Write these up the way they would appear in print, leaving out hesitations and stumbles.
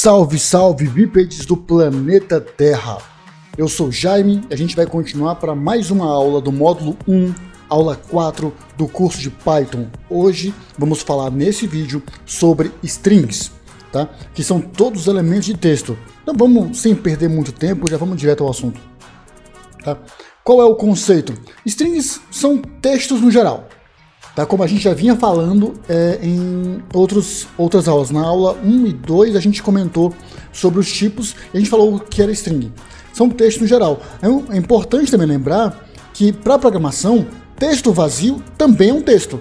Salve, salve, bípedes do planeta Terra! Eu sou Jaime e a gente vai continuar para mais uma aula do módulo 1, aula 4 do curso de Python. Hoje vamos falar nesse vídeo sobre strings, tá? Que são todos os elementos de texto. Então vamos, sem perder muito tempo, já vamos direto ao assunto. Tá? Qual é o conceito? Strings são textos no geral. Tá? Como a gente já vinha falando em outras aulas. Na aula 1 e 2 a gente comentou sobre os tipos e a gente falou o que era string. São textos no geral. É importante também lembrar que para programação, texto vazio também é um texto.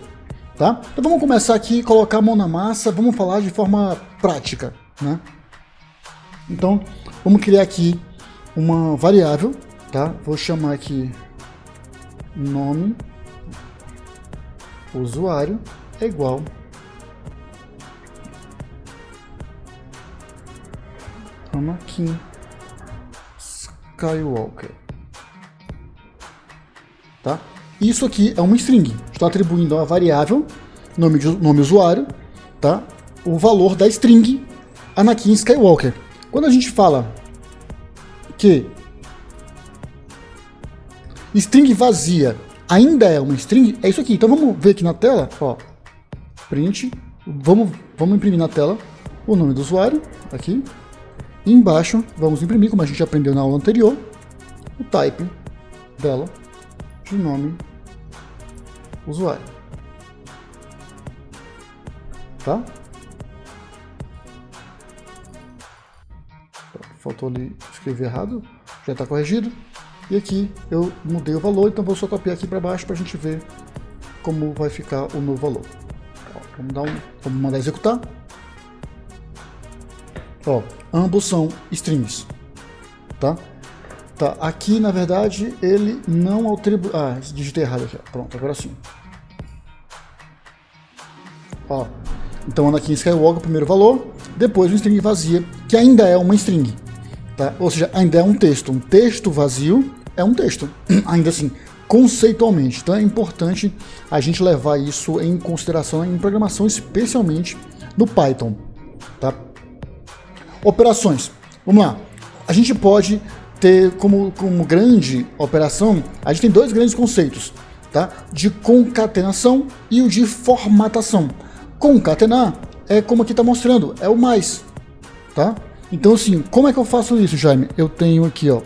Tá? Então vamos começar aqui, colocar a mão na massa, vamos falar de forma prática. Né? Então vamos criar aqui uma variável. Tá? Vou chamar aqui nome usuário é igual Anakin Skywalker. Tá? Isso aqui é uma string. Estou atribuindo a uma variável, nome usuário, tá? O valor da string Anakin Skywalker. Quando a gente fala que string vazia ainda é uma string, é isso aqui. Então vamos ver aqui na tela, ó, print, vamos imprimir na tela o nome do usuário, aqui, e embaixo vamos imprimir, como a gente aprendeu na aula anterior, o type dela de nome usuário. Tá? Faltou ali escrever errado, já está corrigido. E aqui eu mudei o valor, então vou só copiar aqui para baixo para a gente ver como vai ficar o novo valor. Ó, vamos mandar executar. Ó, ambos são strings. Tá? Tá, aqui na verdade ele não atribui. Ah, digitei errado aqui. Pronto, agora sim. Ó, então Anakin Skywalker, o primeiro valor, depois um string vazia, que ainda é uma string. Tá? Ou seja, ainda é um texto. Um texto vazio é um texto, ainda assim, conceitualmente. Então é importante a gente levar isso em consideração em programação, especialmente no Python. Tá? Operações. Vamos lá. A gente pode ter como grande operação, a gente tem dois grandes conceitos, tá? De concatenação e o de formatação. Concatenar é como aqui está mostrando, é o mais. Tá? Então assim, como é que eu faço isso, Jaime? Eu tenho aqui, ó,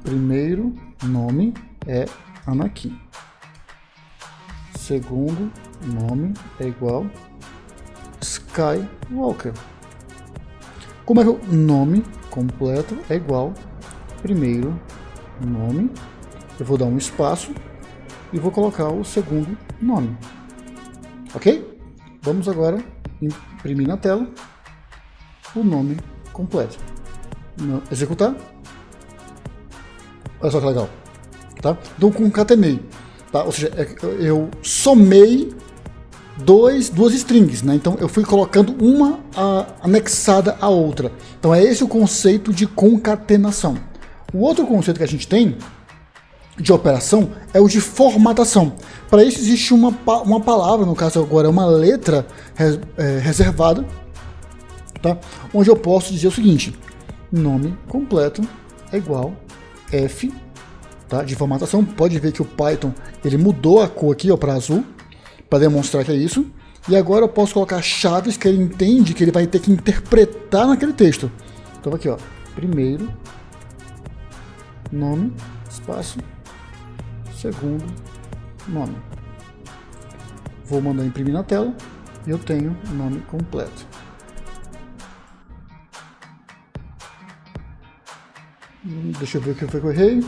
primeiro nome é Anakin. Segundo nome é igual Skywalker. Como é que o nome completo é igual primeiro nome? Eu vou dar um espaço e vou colocar o segundo nome. Ok? Vamos agora imprimir na tela o nome completo. Executar. Olha só que legal. Tá? Então concatenei. Tá? Ou seja, eu somei duas strings. Né? Então eu fui colocando uma anexada à outra. Então é esse o conceito de concatenação. O outro conceito que a gente tem de operação é o de formatação. Para isso existe uma palavra, no caso agora é uma letra reservada, tá? Onde eu posso dizer o seguinte: nome completo é igual F, tá? De formatação. Pode ver que o Python ele mudou a cor aqui para azul para demonstrar que é isso. E agora eu posso colocar chaves que ele entende que ele vai ter que interpretar naquele texto. Então aqui, ó, primeiro nome, espaço, segundo nome. Vou mandar imprimir na tela e eu tenho o nome completo. Deixa eu ver o que foi que eu errei.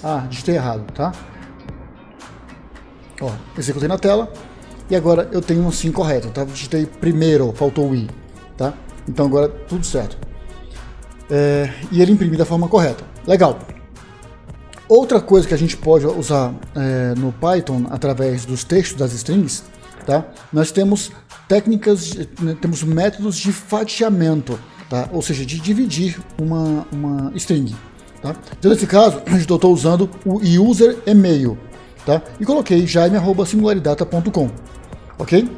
Ah, digitei errado, tá? Ó, executei na tela e agora eu tenho um sim correto, tá? Digitei primeiro, faltou o i, tá? Então agora tudo certo. E ele imprime da forma correta. Legal. Outra coisa que a gente pode usar no Python através dos textos das strings, tá? Nós temos técnicas, né, temos métodos de fatiamento, tá? Ou seja, de dividir uma string. Tá? Então, nesse caso, eu estou usando o user email, tá? E coloquei jaime@singularidata.com, ok?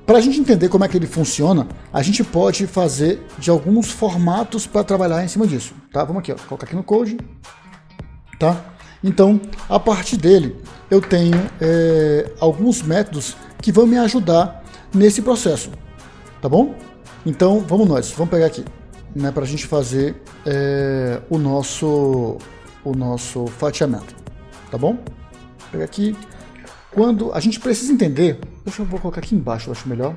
Para a gente entender como é que ele funciona, a gente pode fazer de alguns formatos para trabalhar em cima disso, tá? Vamos aqui, ó, colocar aqui no code, tá? Então, a partir dele, eu tenho alguns métodos que vão me ajudar nesse processo, tá bom? Então, vamos pegar aqui, né, para a gente fazer o nosso fatiamento, tá bom? Vou pegar aqui. Quando a gente precisa entender, vou colocar aqui embaixo, eu acho melhor,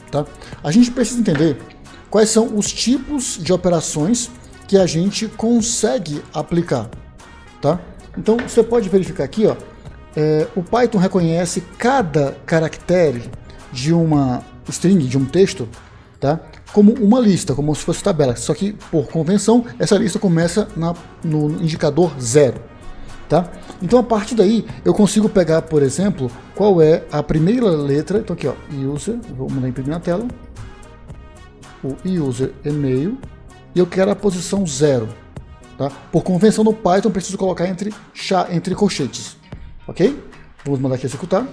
tá? A gente precisa entender quais são os tipos de operações que a gente consegue aplicar, tá? Então, você pode verificar aqui, ó, o Python reconhece cada caractere de uma string, de um texto, tá? Como uma lista, como se fosse tabela, só que, por convenção, essa lista começa no indicador 0, tá? Então, a partir daí, eu consigo pegar, por exemplo, qual é a primeira letra, então aqui, ó, user, vou mandar imprimir na tela, o user email, e eu quero a posição 0, tá? Por convenção no Python, eu preciso colocar entre colchetes, ok? Vamos mandar aqui executar.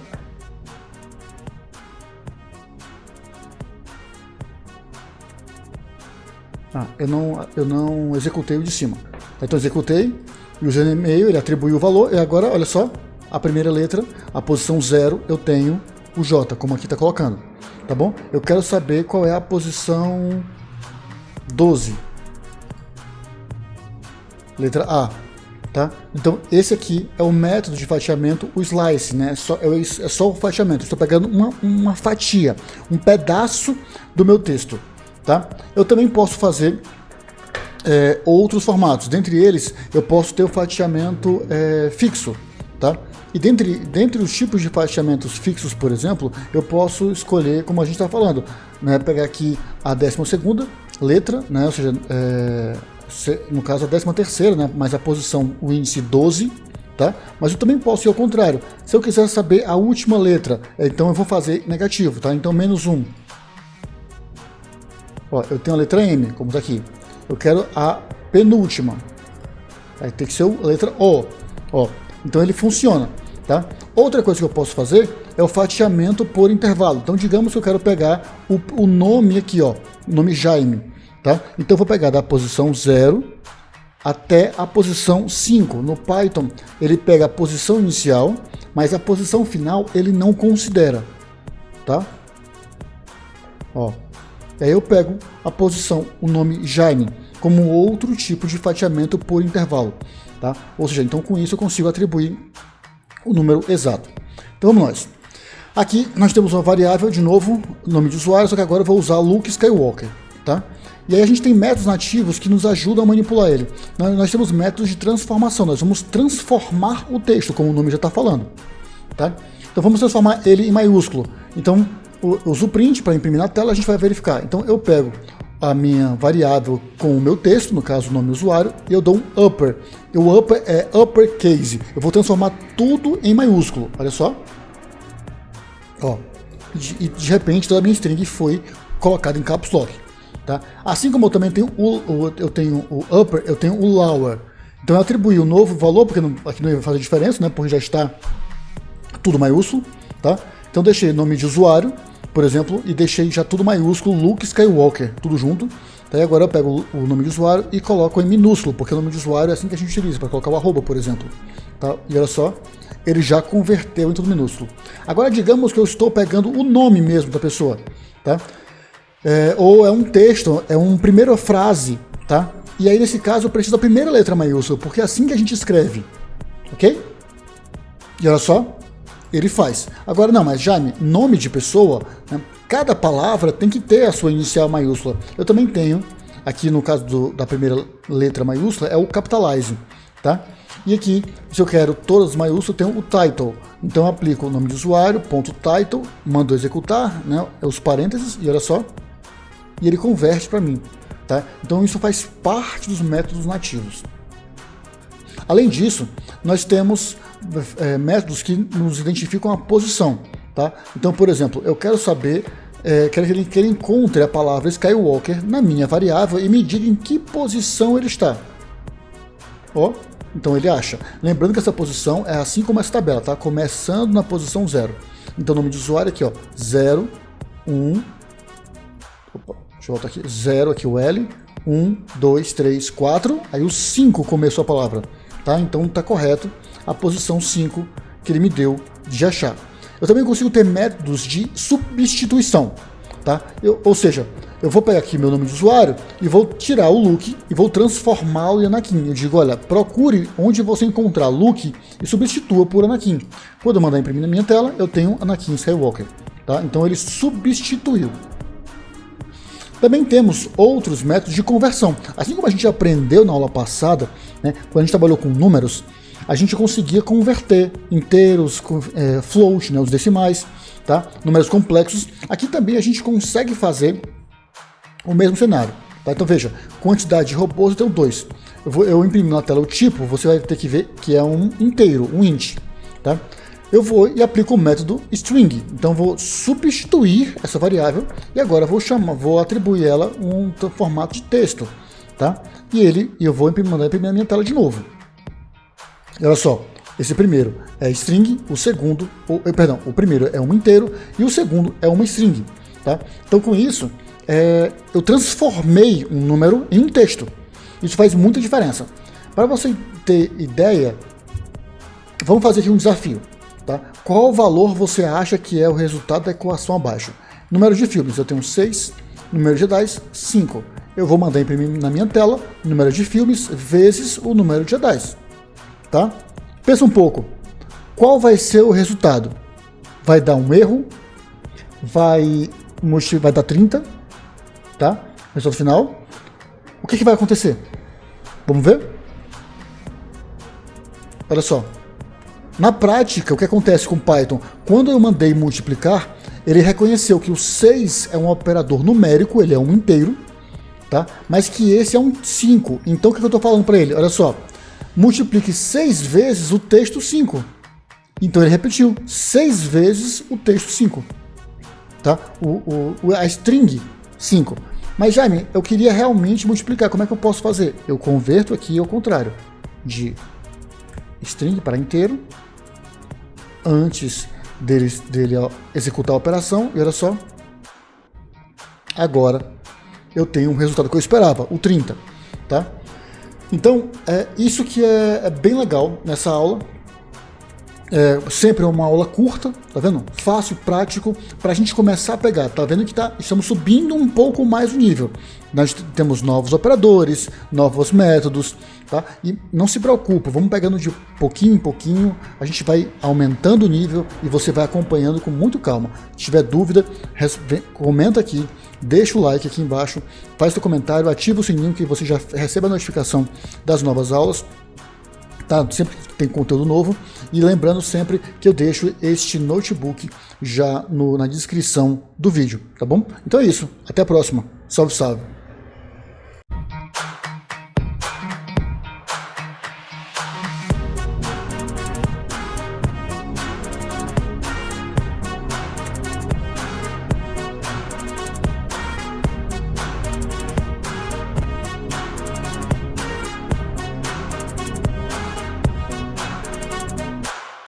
Eu não executei o de cima. Então, executei, o user email, ele atribuiu o valor, e agora, olha só, a primeira letra, a posição 0, eu tenho o J, como aqui está colocando, tá bom? Eu quero saber qual é a posição 12, letra A, tá? Então, esse aqui é o método de fatiamento, o slice, né? É só o fatiamento, estou pegando uma fatia, um pedaço do meu texto, tá? Eu também posso fazer outros formatos, dentre eles eu posso ter o fatiamento fixo, tá? E dentre os tipos de fatiamentos fixos, por exemplo, eu posso escolher, como a gente está falando, né, pegar aqui a 12ª letra, né, ou seja, no caso a 13ª, né, mas a posição, o índice 12, tá? Mas eu também posso ir ao contrário, se eu quiser saber a última letra, então eu vou fazer negativo, tá? Então -1. Ó, eu tenho a letra M, como está aqui. Eu quero a penúltima. Vai ter que ser a letra O. Ó, então ele funciona, tá? Outra coisa que eu posso fazer é o fatiamento por intervalo. Então, digamos que eu quero pegar o nome aqui, ó, o nome Jaime, tá? Então, eu vou pegar da posição 0 até a posição 5. No Python, ele pega a posição inicial, mas a posição final ele não considera, tá? Ó. E aí eu pego a posição, o nome Jaime, como outro tipo de fatiamento por intervalo, tá? Ou seja, então com isso eu consigo atribuir o número exato. Então vamos nós. Aqui nós temos uma variável, de novo, nome de usuário, só que agora eu vou usar Luke Skywalker, tá? E aí a gente tem métodos nativos que nos ajudam a manipular ele. Nós temos métodos de transformação, nós vamos transformar o texto, como o nome já está falando, tá? Então vamos transformar ele em maiúsculo. Então, uso o print para imprimir na tela, a gente vai verificar. Então eu pego a minha variável com o meu texto, no caso o nome do usuário, e eu dou um upper. E o upper é uppercase. Eu vou transformar tudo em maiúsculo, olha só. Ó, e de repente toda a minha string foi colocada em caps lock, tá? Assim como eu também tenho eu tenho o upper, eu tenho o lower. Então eu atribuí um novo valor, porque aqui não ia fazer diferença, né? Porque já está tudo maiúsculo, tá? Então deixei nome de usuário, por exemplo, e deixei já tudo maiúsculo, Luke Skywalker, tudo junto. Daí agora eu pego o nome de usuário e coloco em minúsculo, porque o nome de usuário é assim que a gente utiliza, para colocar o arroba, por exemplo. Tá? E olha só, ele já converteu em tudo minúsculo. Agora digamos que eu estou pegando o nome mesmo da pessoa, tá? Ou é um texto, é uma primeira frase, tá? E aí nesse caso eu preciso da primeira letra maiúscula, porque é assim que a gente escreve, ok? E olha só, ele faz. Agora não, mas Jaime, nome de pessoa, né, cada palavra tem que ter a sua inicial maiúscula. Eu também tenho, aqui no caso da primeira letra maiúscula, é o capitalize, tá? E aqui, se eu quero todas as maiúsculas, eu tenho o title. Então eu aplico o nome de usuário, ponto title, mando executar, né, os parênteses, e olha só, e ele converte para mim, tá? Então isso faz parte dos métodos nativos. Além disso, nós temos métodos que nos identificam a posição, Tá? Então, por exemplo, eu quero saber, quero que ele encontre a palavra Skywalker na minha variável e me diga em que posição ele está. Ó, então ele acha. Lembrando que essa posição é assim como essa tabela, tá? Começando na posição 0. Então o nome de usuário aqui, ó, 0, 1, opa, deixa eu voltar aqui, 0 aqui o L, 1, 2, 3, 4, aí o 5 começou a palavra, tá? Então tá correto a posição 5 que ele me deu de achar. Eu também consigo ter métodos de substituição, tá? Ou seja, eu vou pegar aqui meu nome de usuário e vou tirar o Luke e vou transformá-lo em Anakin. Eu digo, olha, procure onde você encontrar Luke e substitua por Anakin. Quando eu mandar imprimir na minha tela, eu tenho Anakin Skywalker, tá? Então ele substituiu. Também temos outros métodos de conversão. Assim como a gente aprendeu na aula passada, né, quando a gente trabalhou com números, a gente conseguia converter inteiros, float, né, os decimais, tá? Números complexos. Aqui também a gente consegue fazer o mesmo cenário. Tá? Então veja, quantidade de robôs eu tenho 2. Eu imprimo na tela o tipo, você vai ter que ver que é um inteiro, um int. Tá? Eu vou e aplico o método string. Então vou substituir essa variável e agora vou atribuir ela um formato de texto. Tá? E eu vou mandar imprimir na minha tela de novo. Olha só, esse primeiro é string, o primeiro é um inteiro e o segundo é uma string. Tá? Então com isso, eu transformei um número em um texto. Isso faz muita diferença. Para você ter ideia, vamos fazer aqui um desafio. Tá? Qual valor você acha que é o resultado da equação abaixo? Número de filmes, eu tenho 6, número de Jedi, 5. Eu vou mandar imprimir na minha tela número de filmes vezes o número de Jedi. Tá? Pensa um pouco. Qual vai ser o resultado? Vai dar um erro? Vai dar 30? Tá? Resultado final. O que vai acontecer? Vamos ver? Olha só. Na prática, o que acontece com o Python? Quando eu mandei multiplicar, ele reconheceu que o 6 é um operador numérico, ele é um inteiro, tá? Mas que esse é um 5. Então o que eu estou falando para ele? Olha só. Multiplique 6 vezes o texto 5. Então ele repetiu 6 vezes o texto 5. Tá? A string 5. Mas Jaime, eu queria realmente multiplicar. Como é que eu posso fazer? Eu converto aqui ao contrário. De string para inteiro. Antes dele executar a operação. E olha só. Agora eu tenho um resultado que eu esperava. O 30. Tá? Então, isso que é bem legal nessa aula. Sempre é uma aula curta, tá vendo? Fácil, prático, para a gente começar a pegar. Tá vendo que estamos subindo um pouco mais o nível. Nós temos novos operadores, novos métodos, tá? E não se preocupe, vamos pegando de pouquinho em pouquinho, a gente vai aumentando o nível e você vai acompanhando com muito calma. Se tiver dúvida, comenta aqui, deixa o like aqui embaixo, faz seu comentário, ativa o sininho que você já receba a notificação das novas aulas. Tá? Sempre tem conteúdo novo. E lembrando sempre que eu deixo este notebook já na descrição do vídeo, tá bom? Então é isso. Até a próxima. Salve, salve.